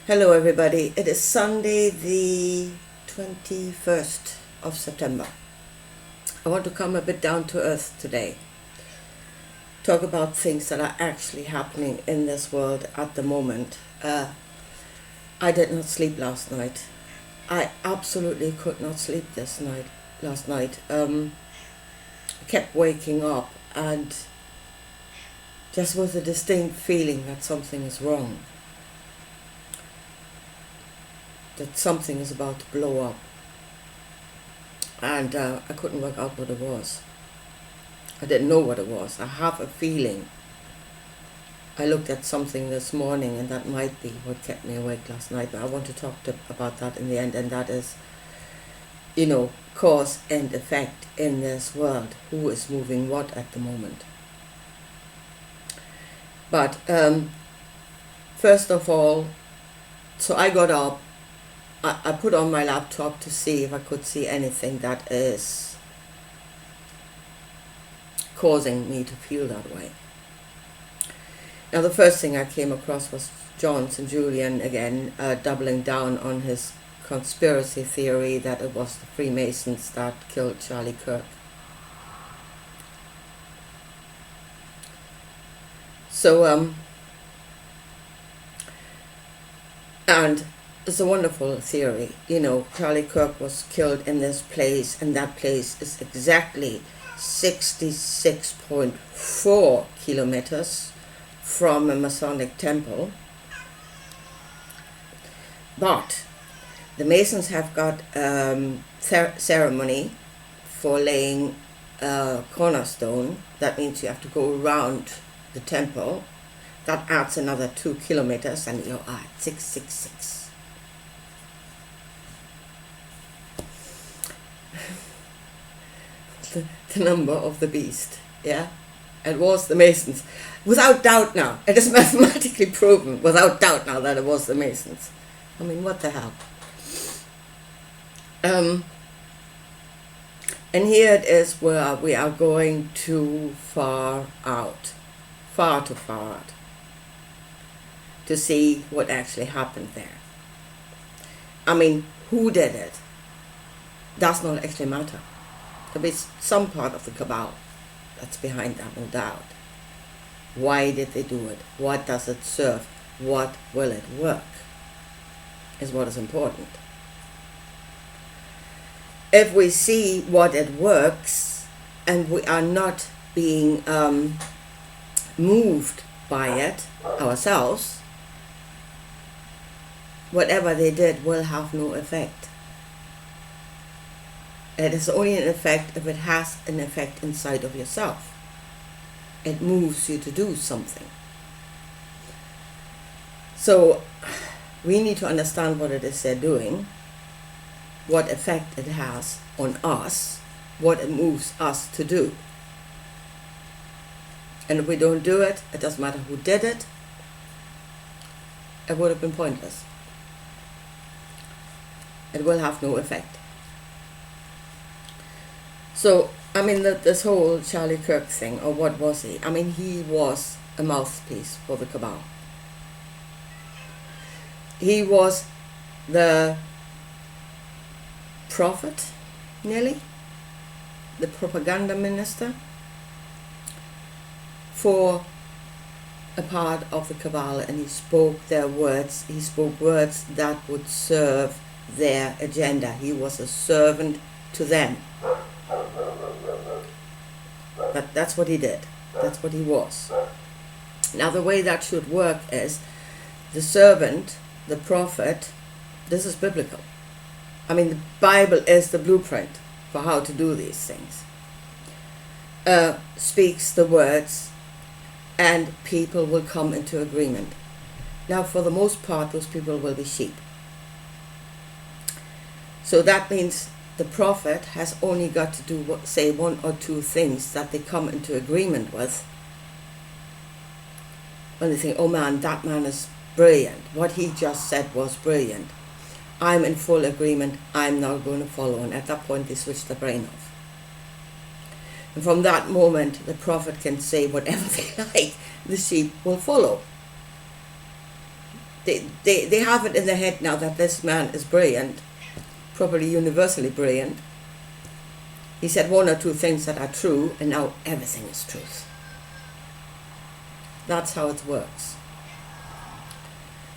Hello everybody, it is Sunday the 21st of September. I want to come a bit down to earth today. Talk about things that are actually happening in this world at the moment. I did not sleep last night. I absolutely could not sleep last night. I kept waking up and just with a distinct feeling that something is wrong. That something is about to blow up, and I couldn't work out what it was. I didn't know what it was. I have a feeling. I looked at something this morning and that might be what kept me awake last night, but I want to talk about that in the end, and that is, cause and effect in this world. Who is moving what at the moment? But first of all, so I got up. I put on my laptop to see if I could see anything that is causing me to feel that way. Now the first thing I came across was John St. Julian again, doubling down on his conspiracy theory that it was the Freemasons that killed Charlie Kirk. So, and it's a wonderful theory. Charlie Kirk was killed in this place, and that place is exactly 66.4 kilometers from a Masonic temple. But the Masons have got ceremony for laying a cornerstone. That means you have to go around the temple. That adds another 2 kilometers, and you're at 666. The number of the beast, yeah? It was the Masons. Without doubt now. It is mathematically proven, without doubt now, that it was the Masons. I mean, what the hell? And here it is where we are going too far out. Far too far out. To see what actually happened there. I mean, who did it? Does not actually matter. There'll be some part of the cabal that's behind that, no doubt. Why did they do it? What does it serve? What will it work? Is what is important. If we see what it works and we are not being moved by it ourselves, whatever they did will have no effect. It is only an effect if it has an effect inside of yourself. It moves you to do something. So we need to understand what it is they're doing, what effect it has on us, what it moves us to do. And if we don't do it, it doesn't matter who did it, it would have been pointless. It will have no effect. So, I mean, this whole Charlie Kirk thing, or what was he? I mean, he was a mouthpiece for the cabal. He was the prophet, nearly, the propaganda minister for a part of the cabal, and he spoke their words. He spoke words that would serve their agenda. He was a servant to them. That's what he did. That's what he was. Now the way that should work is the servant, the prophet, this is biblical. I mean, the Bible is the blueprint for how to do these things. Speaks the words and people will come into agreement. Now for the most part, those people will be sheep. So that means the prophet has only got to do, say, one or two things that they come into agreement with. When they think, oh man, that man is brilliant. What he just said was brilliant. I'm in full agreement. I'm now going to follow. And at that point, they switch the brain off. And from that moment, the prophet can say whatever they like. The sheep will follow. they have it in their head now that this man is brilliant, probably universally brilliant. He said one or two things that are true, and now everything is truth. That's how it works.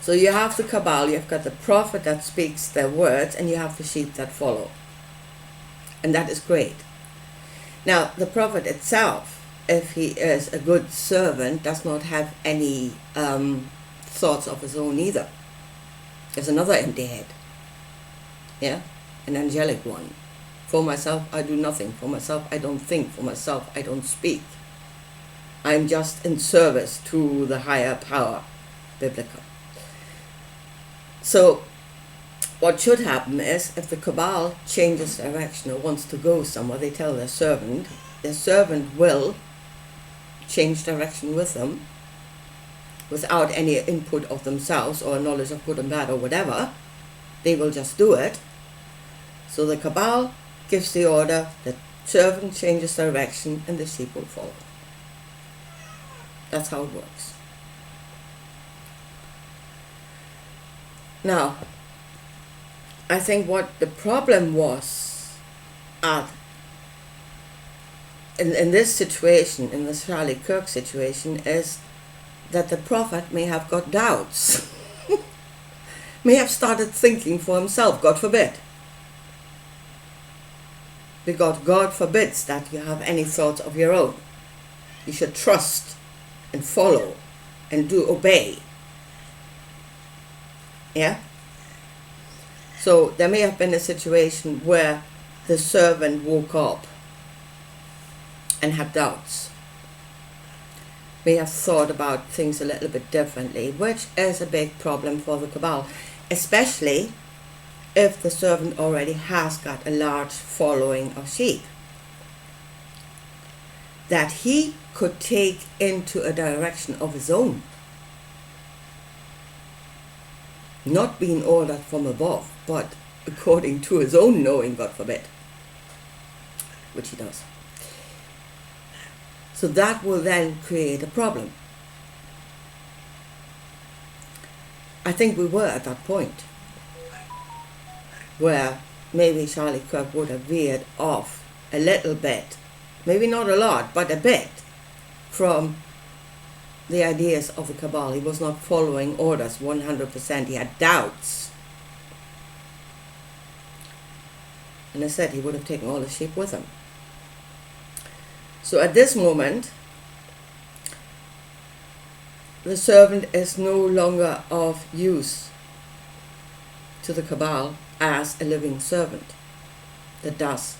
So you have the cabal, you've got the prophet that speaks their words, and you have the sheep that follow. And that is great. Now, the prophet itself, if he is a good servant, does not have any thoughts of his own either. There's another empty head. Yeah? An angelic one. For myself, I do nothing. For myself, I don't think. For myself, I don't speak. I'm just in service to the higher power, biblical. So, what should happen is, if the cabal changes direction or wants to go somewhere, they tell their servant will change direction with them, without any input of themselves or knowledge of good and bad or whatever. They will just do it. So the cabal gives the order, the servant changes direction, and the sheep will follow. That's how it works. Now, I think what the problem was in this situation, in the Charlie Kirk situation, is that the prophet may have got doubts, may have started thinking for himself, God forbid. Because God forbids that you have any thoughts of your own. You should trust and follow and obey. Yeah? So there may have been a situation where the servant woke up and had doubts. May have thought about things a little bit differently, which is a big problem for the cabal, especially if the servant already has got a large following of sheep that he could take into a direction of his own, not being ordered from above, but according to his own knowing, God forbid, which he does. So that will then create a problem. I think we were at that point where maybe Charlie Kirk would have veered off a little bit, maybe not a lot, but a bit, from the ideas of the cabal. He was not following orders 100%. He had doubts. And I said he would have taken all the sheep with him. So at this moment, the servant is no longer of use to the cabal as a living servant that does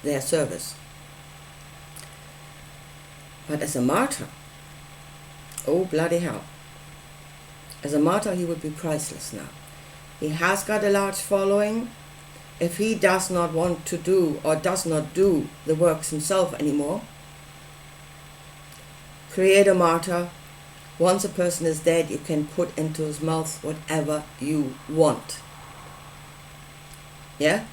their service. But as a martyr, oh bloody hell, as a martyr he would be priceless now. He has got a large following. If he does not want to do or does not do the works himself anymore, create a martyr. Once a person is dead, you can put into his mouth whatever you want. Yeah?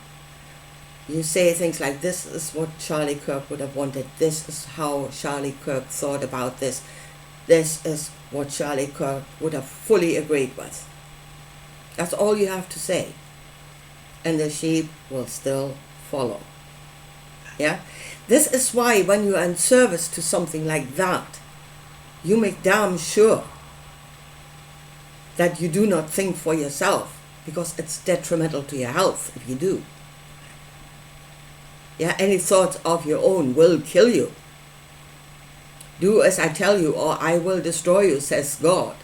You say things like, this is what Charlie Kirk would have wanted. This is how Charlie Kirk thought about this. This is what Charlie Kirk would have fully agreed with. That's all you have to say. And the sheep will still follow. Yeah? This is why when you are in service to something like that, you make damn sure that you do not think for yourself, because it's detrimental to your health if you do. Yeah, any thoughts of your own will kill you. Do as I tell you, or I will destroy you, says God.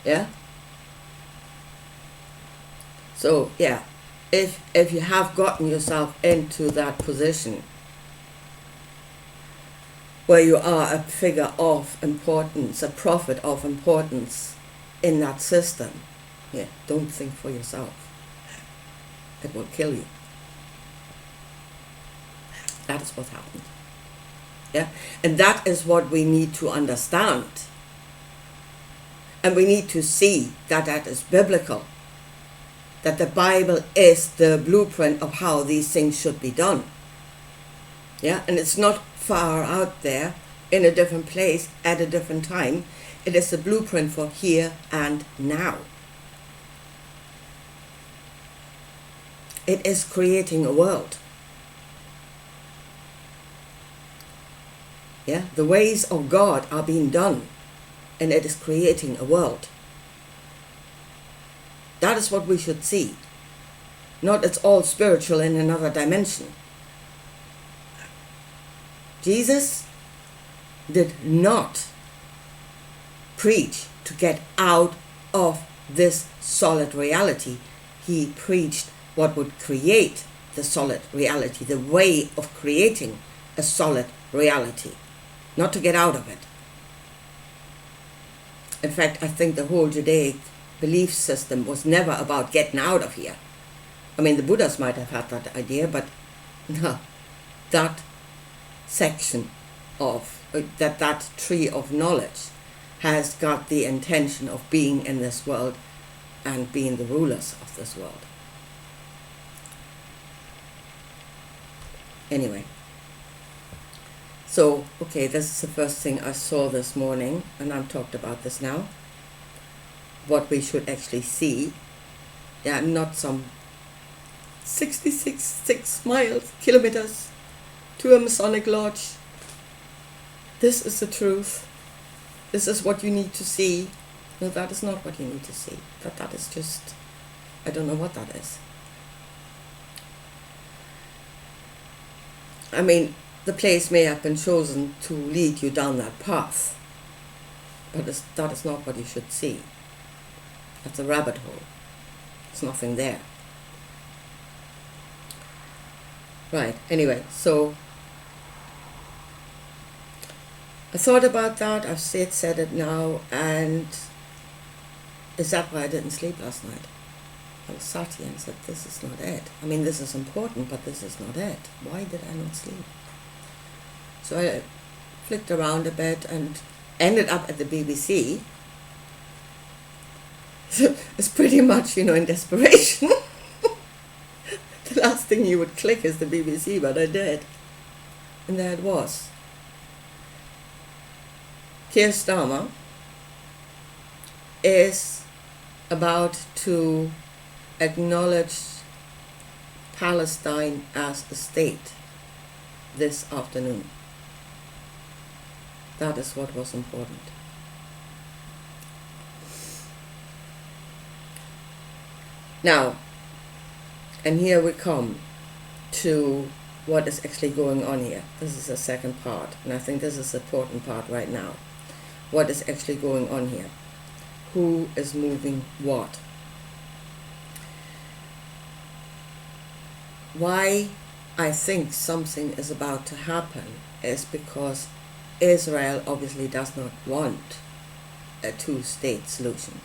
Yeah? So, yeah, if you have gotten yourself into that position where you are a figure of importance, a prophet of importance in that system, yeah, don't think for yourself. It will kill you. That is what happened. Yeah? And that is what we need to understand. And we need to see that that is biblical. That the Bible is the blueprint of how these things should be done. Yeah? And it's not far out there in a different place at a different time. It is the blueprint for here and now. It is creating a world. Yeah, the ways of God are being done, and it is creating a world. That is what we should see. Not it's all spiritual in another dimension. Jesus did not preach to get out of this solid reality. He preached what would create the solid reality, the way of creating a solid reality, not to get out of it. In fact, I think the whole Judaic belief system was never about getting out of here. I mean, the Buddhas might have had that idea, but no, that section of that tree of knowledge has got the intention of being in this world and being the rulers of this world. Anyway, so okay, this is the first thing I saw this morning, and I've talked about this now. What we should actually see, not some 66 kilometers to a Masonic lodge. This is the truth. This is what you need to see. No, that is not what you need to see. That is just, I don't know what that is. I mean, the place may have been chosen to lead you down that path, but that is not what you should see. That's a rabbit hole. There's nothing there. Right, anyway, so I thought about that. I've said it now, and is that why I didn't sleep last night? I was sat here and said, this is not it. I mean, this is important, but this is not it. Why did I not sleep? So I flicked around a bit and ended up at the BBC. It's pretty much, in desperation. The last thing you would click is the BBC, but I did. And there it was. Keir Starmer is about to acknowledge Palestine as a state this afternoon. That is what was important. Now, and here we come to what is actually going on here. This is the second part, and I think this is the important part right now. What is actually going on here? Who is moving what? Why I think something is about to happen is because Israel obviously does not want a two-state solution.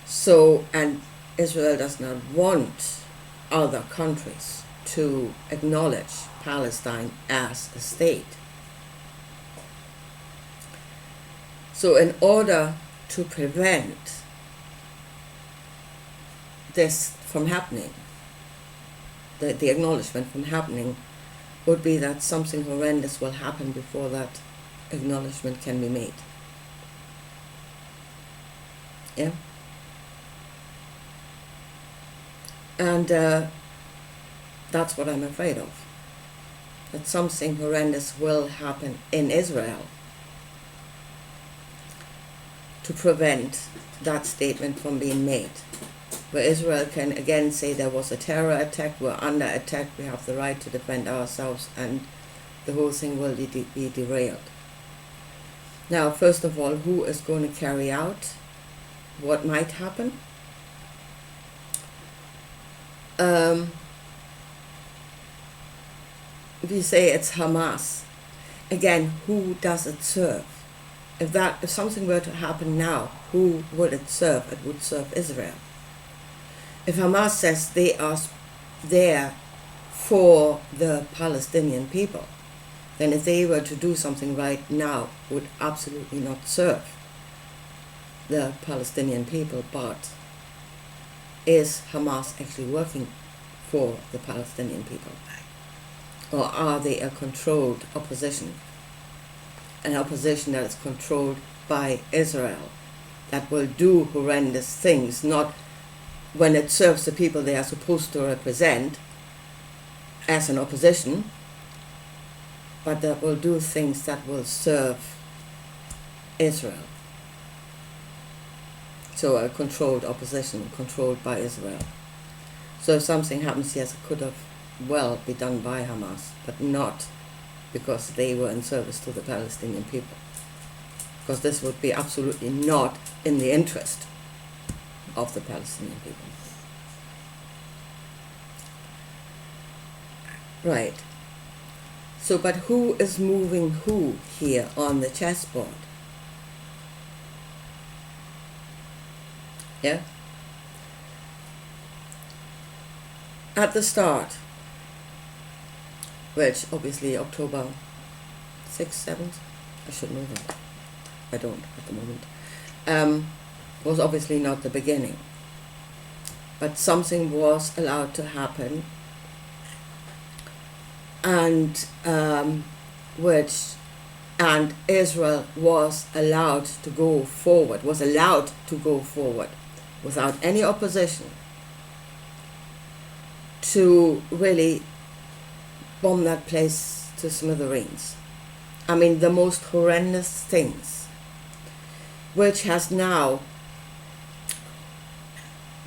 So, and Israel does not want other countries to acknowledge Palestine as a state. So in order to prevent this from happening, the acknowledgement from happening, would be that something horrendous will happen before that acknowledgement can be made. Yeah? And that's what I'm afraid of. That something horrendous will happen in Israel to prevent that statement from being made. Where Israel can again say there was a terror attack, we're under attack, we have the right to defend ourselves, and the whole thing will be derailed. Now, first of all, who is going to carry out what might happen? If you say it's Hamas, again, who does it serve? If something were to happen now, who would it serve? It would serve Israel. If Hamas says they are there for the Palestinian people, then if they were to do something right now, would absolutely not serve the Palestinian people, but is Hamas actually working for the Palestinian people? Or are they a controlled opposition an opposition that is controlled by Israel, that will do horrendous things, not when it serves the people they are supposed to represent as an opposition, but that will do things that will serve Israel. So a controlled opposition, controlled by Israel. So if something happens, yes, it could have well be done by Hamas, but not because they were in service to the Palestinian people. Because this would be absolutely not in the interest of the Palestinian people. Right. So, but who is moving who here on the chessboard? Yeah? At the start, which obviously October 6th, 7th, I should know that. I don't at the moment. Was obviously not the beginning. But something was allowed to happen, and Israel was allowed to go forward, without any opposition, to really bomb that place to smithereens. I mean, the most horrendous things, which has now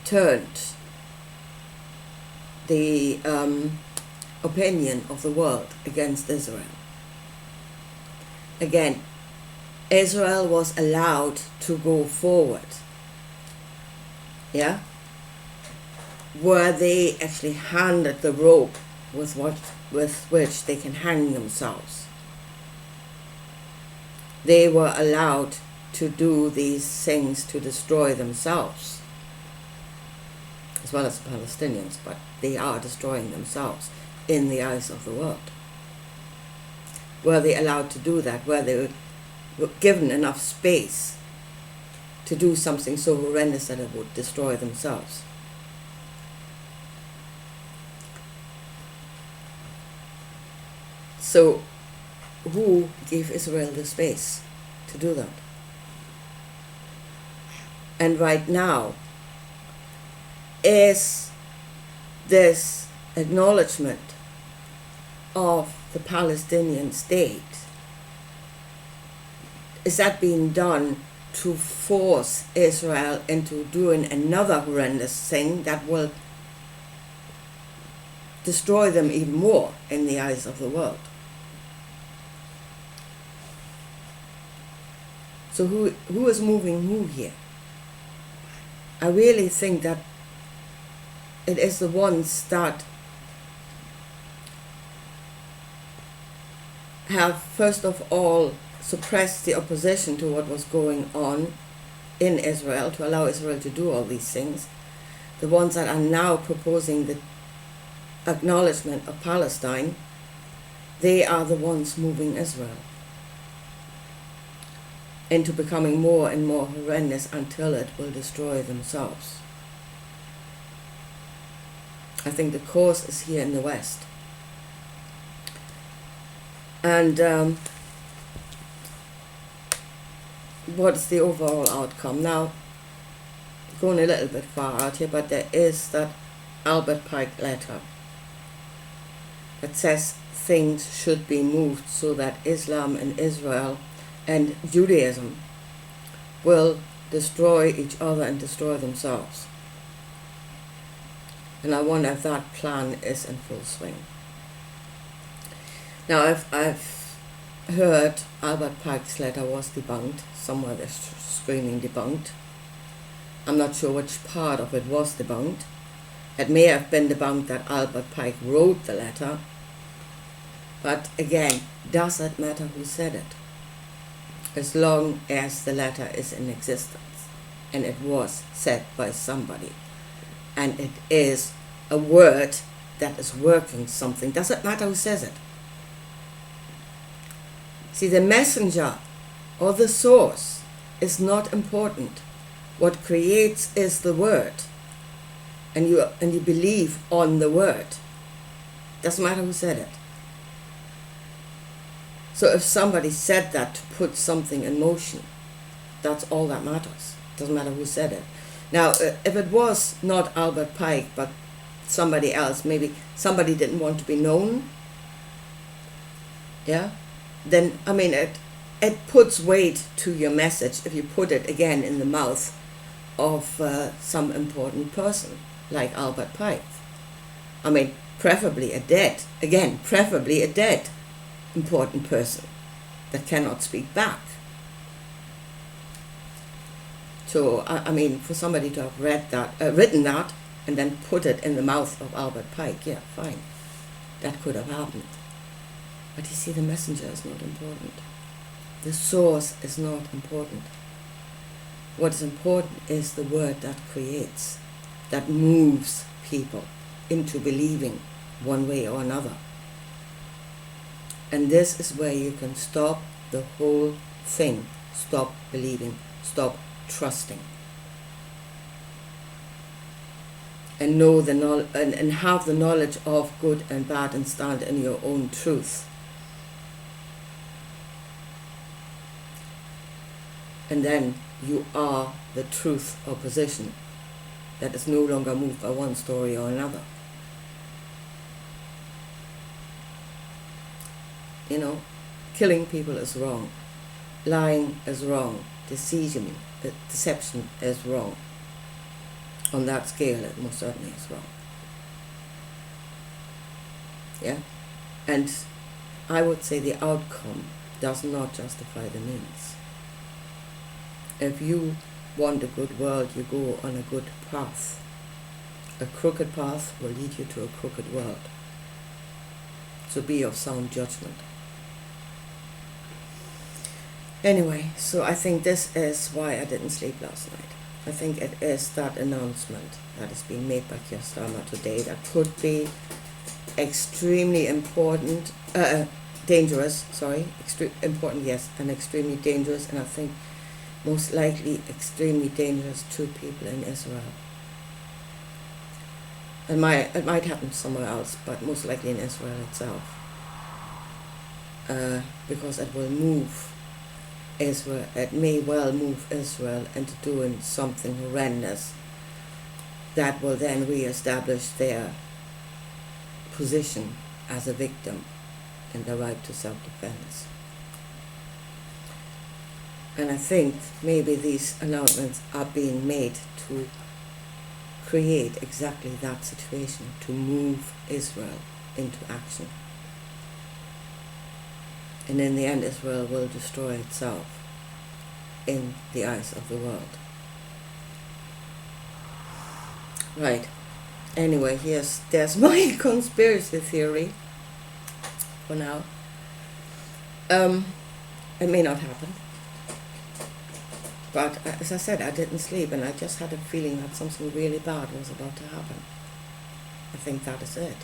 turned the opinion of the world against Israel. Again, Israel was allowed to go forward. Yeah? Were they actually handed the rope with which they can hang themselves. They were allowed to do these things to destroy themselves, as well as the Palestinians, but they are destroying themselves in the eyes of the world. Were they allowed to do that? Were they given enough space to do something so horrendous that it would destroy themselves? So, who gave Israel the space to do that? And right now, is this acknowledgement of the Palestinian state, is that being done to force Israel into doing another horrendous thing that will destroy them even more in the eyes of the world? So who is moving who here? I really think that it is the ones that have first of all suppressed the opposition to what was going on in Israel, to allow Israel to do all these things. The ones that are now proposing the acknowledgement of Palestine, they are the ones moving Israel into becoming more and more horrendous until it will destroy themselves. I think the cause is here in the West. And what's the overall outcome? Now, going a little bit far out here, but there is that Albert Pike letter that says things should be moved so that Islam and Israel and Judaism will destroy each other and destroy themselves. And I wonder if that plan is in full swing. Now, I've heard Albert Pike's letter was debunked. Somewhere they're screaming debunked. I'm not sure which part of it was debunked. It may have been debunked that Albert Pike wrote the letter. But again, does it matter who said it? As long as the letter is in existence and it was said by somebody and it is a word that is working something, does it matter who says it? See, the messenger or the source is not important. What creates is the word, and you believe on the word. Doesn't matter who said it. So if somebody said that to put something in motion, that's all that matters. Doesn't matter who said it. Now, if it was not Albert Pike, but somebody else, maybe somebody didn't want to be known, yeah, then, I mean, it puts weight to your message if you put it again in the mouth of some important person like Albert Pike. I mean, preferably a dead important person that cannot speak back. So, I mean, for somebody to have written that, and then put it in the mouth of Albert Pike, yeah, fine. That could have happened. But you see, the messenger is not important. The source is not important. What is important is the word that creates, that moves people into believing one way or another. And this is where you can stop the whole thing. Stop believing. Stop trusting. And know and have the knowledge of good and bad and stand in your own truth. And then you are the truth opposition that is no longer moved by one story or another. You know, killing people is wrong. Lying is wrong. Deception is wrong. On that scale, it most certainly is wrong. Yeah? And I would say the outcome does not justify the means. If you want a good world, you go on a good path. A crooked path will lead you to a crooked world. So be of sound judgment. Anyway, so I think this is why I didn't sleep last night. I think it is that announcement that is being made by Keir Starmer today that could be extremely important, important, yes, and extremely dangerous, and I think most likely extremely dangerous to people in Israel. It might happen somewhere else, but most likely in Israel itself. Because it will move Israel, it may well move Israel into doing something horrendous that will then re-establish their position as a victim in the right to self-defense. And I think maybe these announcements are being made to create exactly that situation, to move Israel into action. And in the end, Israel will destroy itself in the eyes of the world. Right. Anyway, there's my conspiracy theory for now. It may not happen. But as I said, I didn't sleep, and I just had a feeling that something really bad was about to happen. I think that is it.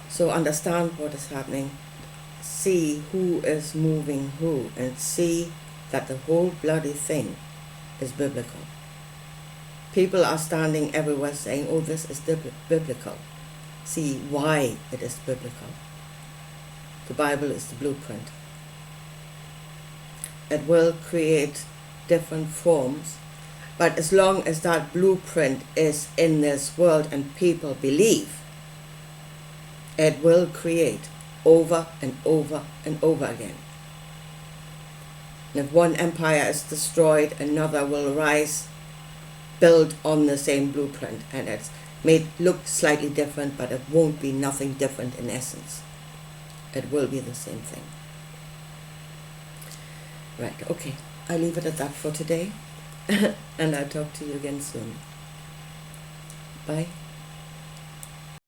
So understand what is happening, see who is moving who, and see that the whole bloody thing is biblical. People are standing everywhere saying, oh, this is biblical. See why it is biblical. The Bible is the blueprint. It will create different forms, but as long as that blueprint is in this world and people believe, it will create over and over and over again. And if one empire is destroyed, another will rise, build on the same blueprint, and it's made look slightly different, but it won't be nothing different in essence. It will be the same thing. Right, okay, I'll leave it at that for today, and I'll talk to you again soon. Bye.